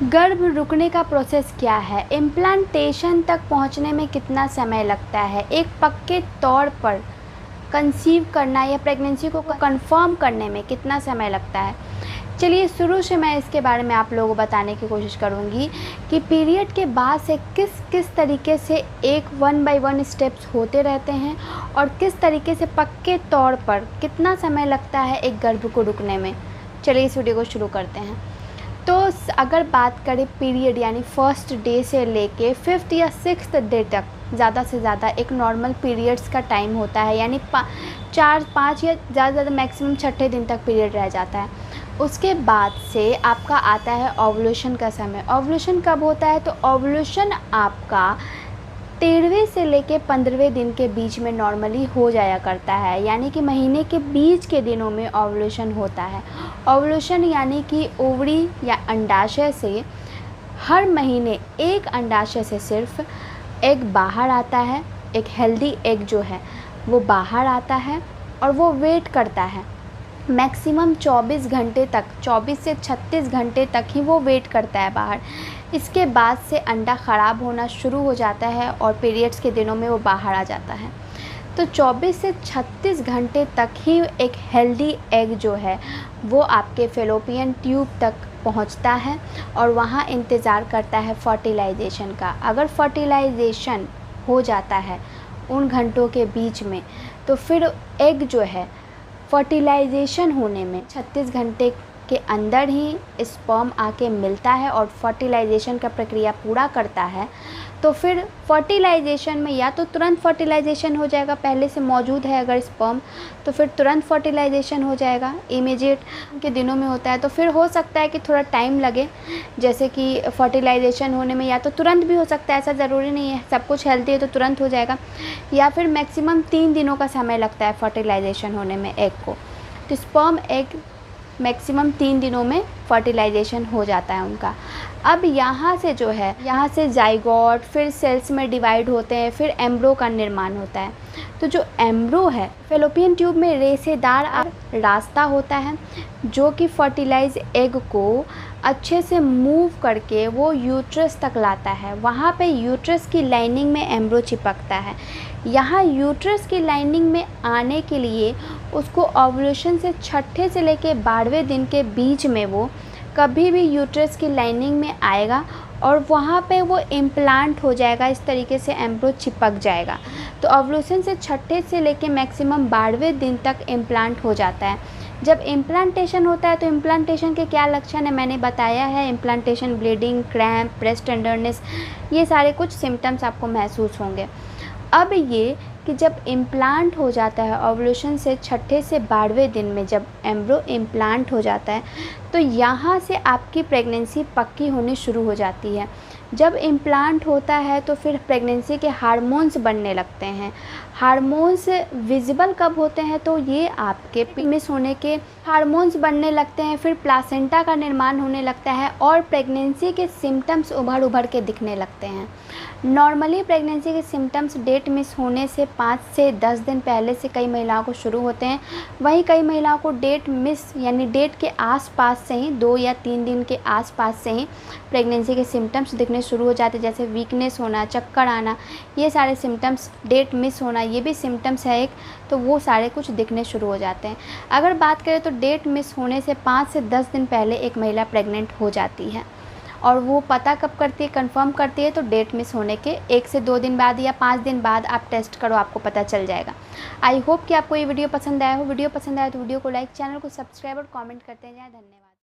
गर्भ रुकने का प्रोसेस क्या है, इम्प्लांटेशन तक पहुंचने में कितना समय लगता है, एक पक्के तौर पर कंसीव करना या प्रेगनेंसी को कंफर्म करने में कितना समय लगता है। चलिए शुरू से मैं इसके बारे में आप लोगों को बताने की कोशिश करूंगी कि पीरियड के बाद से किस किस तरीके से एक 1 बाय 1 स्टेप्स होते रहते हैं और किस तरीके से पक्के तौर पर कितना समय लगता है एक गर्भ को रुकने में। चलिए इस वीडियो को शुरू करते हैं। तो अगर बात करें पीरियड यानी फर्स्ट डे से लेके 5th या 6th डे तक ज़्यादा से ज़्यादा एक नॉर्मल पीरियड्स का टाइम होता है, यानी 4-5 या ज़्यादा से ज़्यादा मैक्सिमम 6ठे दिन तक पीरियड रह जाता है। उसके बाद से आपका आता है ओव्यूलेशन का समय। ओव्यूलेशन कब होता है? तो ओव्यूलेशन आपका 13वें से लेके 15वें दिन के बीच में नॉर्मली हो जाया करता है, यानी कि महीने के बीच के दिनों में ओव्यूलेशन होता है। ओव्यूलेशन यानी कि ओवरी या अंडाशय से हर महीने एक अंडाशय से सिर्फ एग बाहर आता है, एक हेल्दी एग जो है वो बाहर आता है और वो वेट करता है मैक्सिमम 24 घंटे तक, 24 से 36 घंटे तक ही वो वेट करता है बाहर। इसके बाद से अंडा ख़राब होना शुरू हो जाता है और पीरियड्स के दिनों में वो बाहर आ जाता है। तो 24 से 36 घंटे तक ही एक हेल्दी एग जो है वो आपके फेलोपियन ट्यूब तक पहुंचता है और वहां इंतज़ार करता है फर्टिलाइजेशन का। अगर फर्टिलाइजेशन हो जाता है उन घंटों के बीच में तो फिर एग जो है फर्टिलाइजेशन होने में 36 घंटे के अंदर ही स्पर्म आके मिलता है और फर्टिलाइजेशन का प्रक्रिया पूरा करता है। तो फिर फर्टिलाइजेशन में या तो तुरंत फर्टिलाइजेशन हो जाएगा, पहले से मौजूद है अगर स्पर्म तो फिर तुरंत फर्टिलाइजेशन हो जाएगा, इमीडिएट के दिनों में होता है। तो फिर हो सकता है कि थोड़ा टाइम लगे, जैसे कि फर्टिलाइजेशन होने में या तो तुरंत भी हो सकता है, ऐसा ज़रूरी नहीं है सब कुछ हेल्दी है तो तुरंत हो जाएगा, या फिर मैक्सिमम 3 दिनों का समय लगता है फर्टिलाइजेशन होने में एग को। तो स्पर्म एग मैक्सिमम 3 दिनों में फर्टिलाइजेशन हो जाता है उनका। अब यहाँ से जो है, यहाँ से जाइगोट फिर सेल्स में डिवाइड होते हैं, फिर एम्ब्रो का निर्माण होता है। तो जो एम्ब्रो है फेलोपियन ट्यूब में रेशेदार रास्ता होता है जो कि फर्टिलाइज एग को अच्छे से मूव करके वो यूट्रस तक लाता है। वहाँ पे यूट्रस की लाइनिंग में एम्ब्रो चिपकता है। यहाँ यूट्रस की लाइनिंग में आने के लिए उसको ओव्यूलेशन से 6ठे से लेके 12वें दिन के बीच में वो कभी भी यूट्रस की लाइनिंग में आएगा और वहाँ पे वो इम्प्लांट हो जाएगा, इस तरीके से एम्ब्रो चिपक जाएगा। तो ओव्यूलेशन से 6ठे से लेके मैक्सिमम 12वें दिन तक इम्प्लांट हो जाता है। जब इम्प्लांटेशन होता है तो इम्प्लांटेशन के क्या लक्षण है मैंने बताया है। Implantation, bleeding, cramp, breast tenderness, ये सारे कुछ सिम्टम्स आपको महसूस होंगे। अब ये कि जब इम्प्लांट हो जाता है ओव्यूलेशन से 6ठे से 12वें दिन में जब एम्ब्रो इम्प्लांट हो जाता है तो यहाँ से आपकी प्रेगनेंसी पक्की होनी शुरू हो जाती है। जब इम्प्लांट होता है तो फिर प्रेगनेंसी के हार्मोन्स बनने लगते हैं। हार्मोन्स विजिबल कब होते हैं? तो ये आपके मिस होने के हार्मोन्स बनने लगते हैं, फिर प्लासेंटा का निर्माण होने लगता है और प्रेगनेंसी के सिम्टम्स उभर के दिखने लगते हैं। नॉर्मली प्रेगनेंसी के सिम्टम्स डेट मिस होने से 5 से 10 दिन पहले से कई महिलाओं को शुरू होते हैं। वहीं कई महिलाओं को डेट मिस यानी डेट के आसपास से ही 2 या 3 दिन के आसपास से ही प्रेगनेंसी के सिम्टम्स दिखने शुरू हो जाते हैं, जैसे वीकनेस होना, चक्कर आना, ये सारे सिम्टम्स, डेट मिस होना, ये भी सिम्टम्स है एक, तो वो सारे कुछ दिखने शुरू हो जाते हैं। अगर बात करें तो डेट मिस होने से 5 से 10 दिन पहले एक महिला प्रेग्नेंट हो जाती है और वो पता कब करती है, कंफर्म करती है तो डेट मिस होने के 1 से 2 दिन बाद या 5 दिन बाद आप टेस्ट करो, आपको पता चल जाएगा। आई होप कि आपको ये वीडियो पसंद आया हो। वीडियो पसंद आया तो वीडियो को लाइक, चैनल को सब्सक्राइब और कमेंट करते जाएं। धन्यवाद।